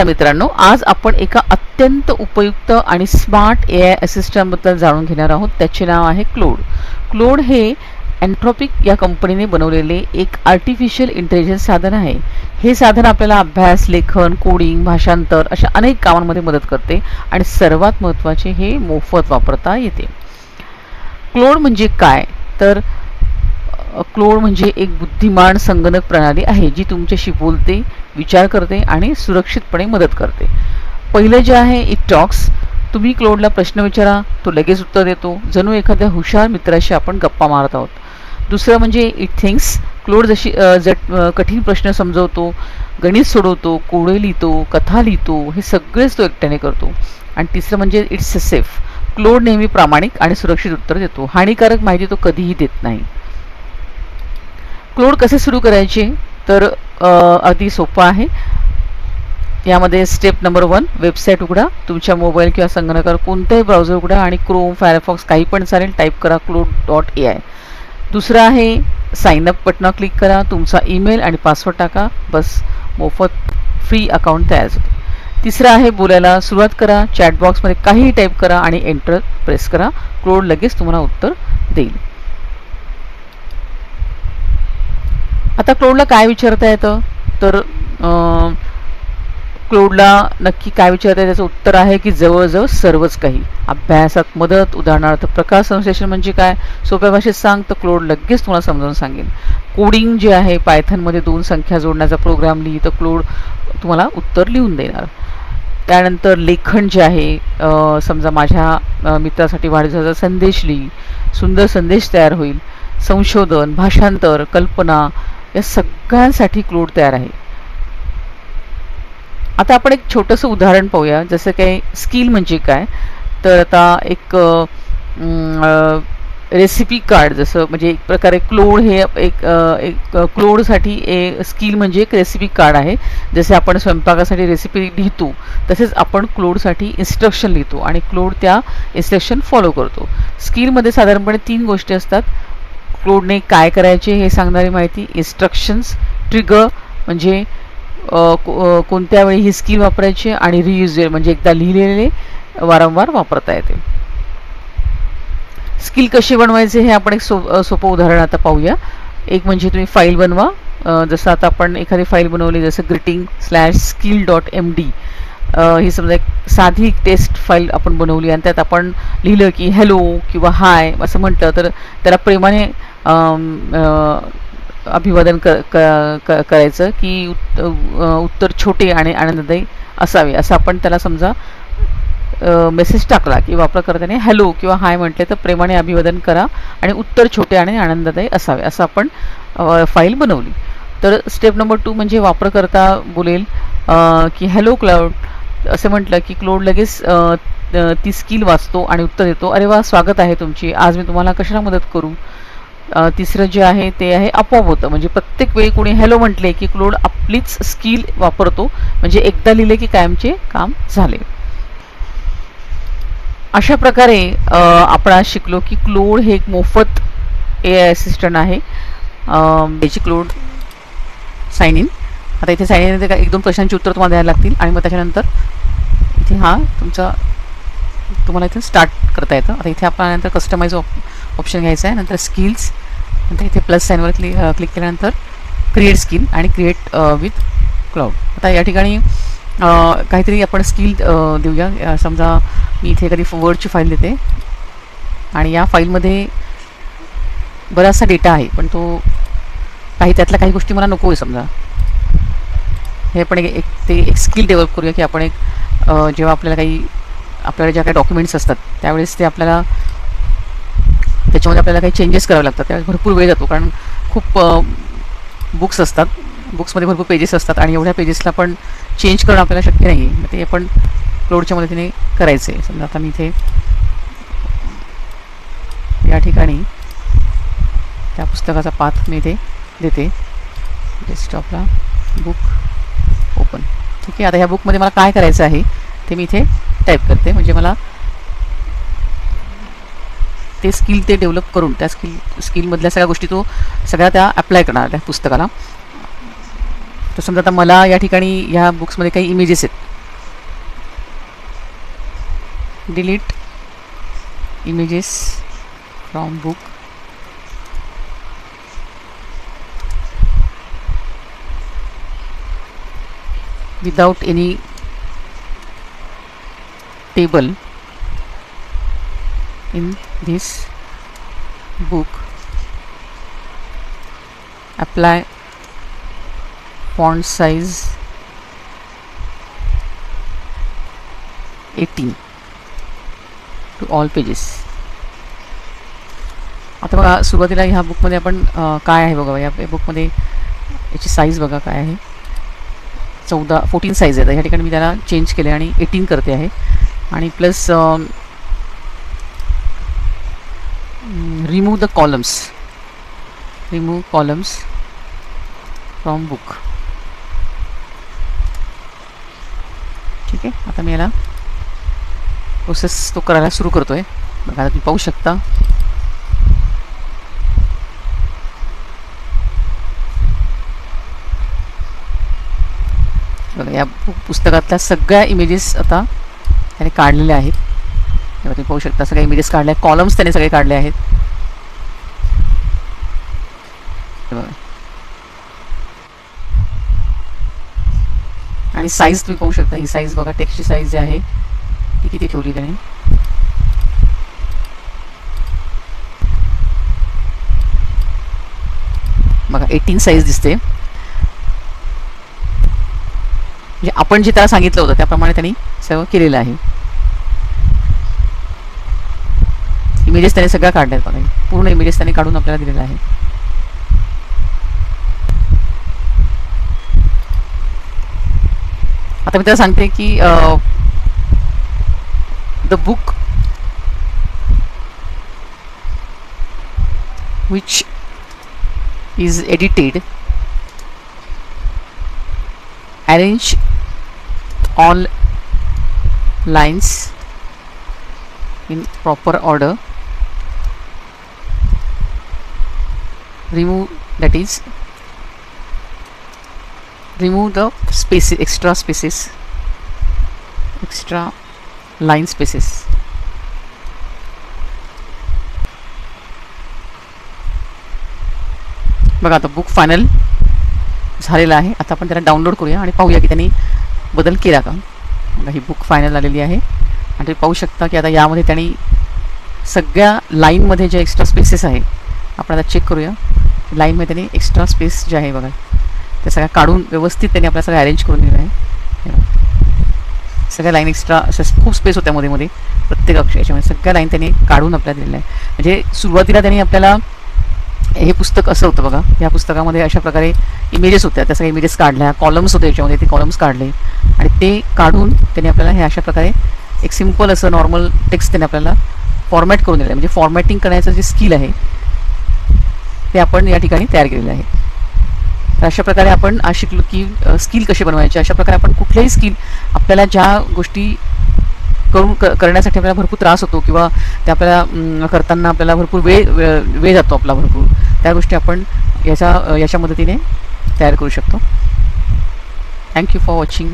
मित्रांनो, आज आपण एका अत्यंत उपयुक्त आणि स्मार्ट AI असिस्टंट बद्दल जाणून घेणार आहोत. त्याचे नाव आहे क्लोड. क्लोड हे एंट्रोपिक या कंपनीने बनवलेले एक आर्टिफिशियल इंटेलिजन्स साधन आहे. हे साधन आपल्याला अभ्यास, लेखन, कोडिंग, भाषांतर अशा अनेक कामांमध्ये मदत करते आणि सर्वात महत्त्वाचे हे मोफत वापरता येते. क्लोड म्हणजे काय तर क्लोड म्हणजे एक बुद्धिमान संगणक प्रणाली आहे जी तुमच्याशी बोलते, विचार करते आणि सुरक्षितपणे मदत करते. पहिलं जे आहे इट टॉक्स. तुम्ही क्लोडला प्रश्न विचारा, तो लगेच उत्तर देतो, जणू एखाद्या हुशार मित्राशी आपण गप्पा मारत आहोत. दुसरं म्हणजे इट थिंक्स. क्लोड कठीण प्रश्न समजवतो, गणित सोडवतो, कोडे लिहितो, कथा लिहितो, हे सगळेच तो एकट्याने करतो. आणि तिसरं म्हणजे इट्स सेफ. क्लोड नेहमी प्रामाणिक आणि सुरक्षित उत्तर देतो. हानिकारक माहिती तो कधीही देत नाही. क्लोड कसे सुरू करायचे तर अगदी सोपं आहे. यामध्ये स्टेप नंबर 1, वेबसाईट उघडा. तुमच्या मोबाईल किंवा संगणकावर कोणताही ब्राउझर उघडा आणि क्रोम, फायरफॉक्स काही पण चालेल, टाईप करा cloud.ai. दुसरं आहे साइन अप बटनावर क्लिक करा, तुमचा ईमेल आणि पासवर्ड टाका, बस मोफत फ्री अकाउंट तयार होते. तिसरं आहे बोलायला सुरुवात करा, चॅट बॉक्समध्ये काहीही टाईप करा आणि एंटर प्रेस करा. क्लोड लगेच तुम्हाला उत्तर देईल. आता क्लोडला काय विचारता येतं तर क्लोडला नक्की काय विचारता येतं त्याचं उत्तर आहे की जवळजवळ सर्वच काही. अभ्यासात मदत, उदाहरणार्थ प्रकाश संश्लेषण म्हणजे काय, सोप्या भाषेत सांग तर क्लोड लगेच तुम्हाला समजावून सांगेल. कोडिंग जे आहे, पायथनमध्ये 2 संख्या जोडण्याचा प्रोग्राम लिही तर क्लोड तुम्हाला उत्तर लिहून देणार. त्यानंतर लेखन जे आहे, समजा माझ्या मित्रासाठी वाढदिवसाचा संदेश लिही, सुंदर संदेश तयार होईल. संशोधन, भाषांतर, कल्पना या सगळ्यांसाठी क्लोड तयार आहे. आता आपण एक छोटंसं उदाहरण पाहूया. जसं काही स्किल म्हणजे काय तर आता एक रेसिपी कार्ड, जसं म्हणजे एक प्रकारे क्लोड हे एक क्लोडसाठी स्किल म्हणजे एक रेसिपी कार्ड आहे. जसे आपण स्वयंपाकासाठी रेसिपी लिहितो तसेच आपण क्लोडसाठी इन्स्ट्रक्शन लिहितो आणि क्लोड त्या इन्स्ट्रक्शन फॉलो करतो. स्किलमध्ये साधारणपणे 3 गोष्टी असतात. क्लोडने काय करायचे हे सांगणारी माहिती, इन्स्ट्रक्शन्स, ट्रिगर म्हणजे कोणत्या वेळी ही स्किल वापरायची आणि रियुजेबल म्हणजे एकदा लिहिलेले वारंवार वापरता येते. स्किल कशी बनवायचे हे आपण एक सोपं उदाहरण आता पाहूया. एक म्हणजे तुम्ही फाईल बनवा. जसं आता आपण एखादी फाईल बनवली, जसं greeting/skill.md. ही समजा एक साधी टेस्ट फाईल आपण बनवली आणि त्यात आपण लिहिलं की हॅलो किंवा हाय असं म्हटलं तर त्याला प्रेमाने अभिवादन करायचं की उत्तर छोटे आणि आनंददायी असावे असं आपण त्याला समजा मेसेज टाकला की वापरकर्त्याने हॅलो किंवा हाय म्हटले तर प्रेमाने अभिवादन करा आणि उत्तर छोटे आणि आनंददायी असावे असं आपण फाईल बनवली. तर स्टेप नंबर 2 म्हणजे वापरकर्ता बोलेल की हॅलो क्लाउड असे म्हटलं की क्लोड लगेच ती स्किल वाचतो आणि उत्तर देतो, अरे वा स्वागत आहे तुमची, आज मी तुम्हाला कशाला मदत करू. तिसरं जे आहे ते आहे आपोआप होतं. म्हणजे प्रत्येक वेळी कोणी हॅलो म्हटले की क्लोड आपलीच स्किल वापरतो, म्हणजे एकदा लिहिले की कायमचे काम झाले. अशा प्रकारे आपण आज शिकलो की क्लोड हे एक मोफत AI असिस्टंट आहे. याची क्लोड साइन इन. आता इथे साइन इन 1-2 प्रश्नांची उत्तर तुम्हाला द्यायला लागतील आणि मग त्याच्यानंतर इथे तुम्हाला इथे स्टार्ट करता येतं. आता इथे आपण नंतर कस्टमाइज ऑप्शन घ्यायचा आहे, नंतर स्किल्स, नंतर इथे प्लस साईनवर क्लिक केल्यानंतर क्रिएट स्किल आणि क्रिएट विथ क्लाउड. आता या ठिकाणी काहीतरी आपण स्किल देऊया. समजा मी इथे एखादी वर्डची फाईल देते आणि या फाईलमध्ये बराचसा डेटा आहे पण तो त्यातल्या काही गोष्टी मला नको आहे. समजा हे आपण एक स्किल डेव्हलप करूया की आपण जेव्हा आपल्याला ज्या काही डॉक्युमेंट्स असतात त्यावेळेस ते त्याच्यामध्ये आपल्याला काही चेंजेस करावे लागतात. त्यावेळेस भरपूर वेळ जातो कारण खूप बुक्स असतात, बुक्समध्ये भरपूर पेजेस असतात आणि एवढ्या पेजेसला पण चेंज करणं आपल्याला शक्य नाही आहे. ते आपण क्लोडच्या मदतीने करायचं आहे. समजा आता मी इथे या ठिकाणी त्या पुस्तकाचा पाथ मी इथे देते, डेस्कटॉपला बुक ओपन. ठीक आहे. आता ह्या बुकमध्ये मला काय करायचं आहे ते मी इथे टाईप करते, म्हणजे मला ते स्किल डेव्हलप करून त्या स्किलमधल्या सगळ्या गोष्टी तो सगळ्या त्या अप्लाय करणार त्या पुस्तकाला. तर समजा आता मला या ठिकाणी ह्या बुक्समध्ये काही इमेजेस आहेत delete images from book, without any table in this book. Apply font size 18 to all pages. आता बघा सुरुवातीला ह्या बुकमध्ये आपण काय आहे बघा, या बुकमध्ये याची साईज बघा काय आहे, 14 साईज आहे. ह्या ठिकाणी मी त्याला चेंज केले आणि 18 करते आहे. आणि plus remove the columns, remove columns from book. ठीक आहे, आता मी याला प्रोसेस तो करायला सुरू करतोय. बघा तुम्ही पाहू शकता बघा या पुस्तकातल्या सगळ्या इमेजेस आता त्याने काढलेल्या आहेत. तेव्हा तुम्ही पाहू शकता सगळ्या इमेजेस काढल्या, कॉलम्स त्याने सगळे काढले आहेत. आणि साईज तुम्ही पाहू शकता, ही साईज बघा, टेक्स्टची साईज जी आहे ती किती ठेवली त्याने. बघा 18 साईज दिसते. म्हणजे आपण जे त्याला सांगितलं होतं त्याप्रमाणे त्यांनी सगळं केलेलं आहे. इमेजेस त्याने सगळ्या काढल्यात बघा, पूर्ण इमेजेस त्याने काढून आपल्याला दिलेलं आहे. आता मी त्याला सांगते की the book which is edited, arrange all lines in proper order, remove, that is remove the spaces, extra spaces, extra line spaces. बघा आता बुक फायनल झालेला आहे. आता आपण त्याला डाउनलोड करूया आणि पाहूया की त्यांनी बदल केला का. बघा ही बुक फायनल आलेली आहे आणि तुम्ही पाहू शकता की आता यामध्ये त्यांनी सगळ्या लाईनमध्ये जे एक्स्ट्रा स्पेसेस आहे आपण आता चेक करूया. लाईनमध्ये त्यांनी एक्स्ट्रा स्पेस जे आहे बघा त्या सगळ्या काढून व्यवस्थित त्यांनी आपल्याला सगळं अरेंज करून दिलं आहे. सगळ्या लाईन एक्स्ट्रा असं खूप स्पेस होत्या मध्ये मध्ये प्रत्येक अक्षर, याच्यामध्ये सगळ्या लाईन त्यांनी काढून आपल्याला दिलेल्या आहे. म्हणजे सुरुवातीला त्यांनी आपल्याला हे पुस्तक असं होतं बघा, या पुस्तकामध्ये अशा प्रकारे इमेजेस होत्या, त्या सगळ्या इमेजेस काढल्या, कॉलम्स होते याच्यामध्ये, ते कॉलम्स काढले आणि ते काढून त्यांनी आपल्याला हे अशा प्रकारे एक सिम्पल असं नॉर्मल टेक्स्ट त्यांनी आपल्याला फॉर्मॅट करून दिलं आहे. म्हणजे फॉर्मॅटिंग करण्याचं जे स्किल आहे ते आपण या ठिकाणी तयार केलेलं आहे. तर अशा प्रकारे आपण आज शिकलो की स्किल कसे बनवायचे. अशा प्रकारे आपण कुठल्याही स्किल आपल्याला ज्या गोष्टी करण्यासाठी आपल्याला भरपूर त्रास होतो किंवा त्या आपल्याला करताना आपल्याला भरपूर वेळ जातो आपला भरपूर, त्या गोष्टी आपण याच्या मदतीने तयार करू शकतो. Thank you for watching.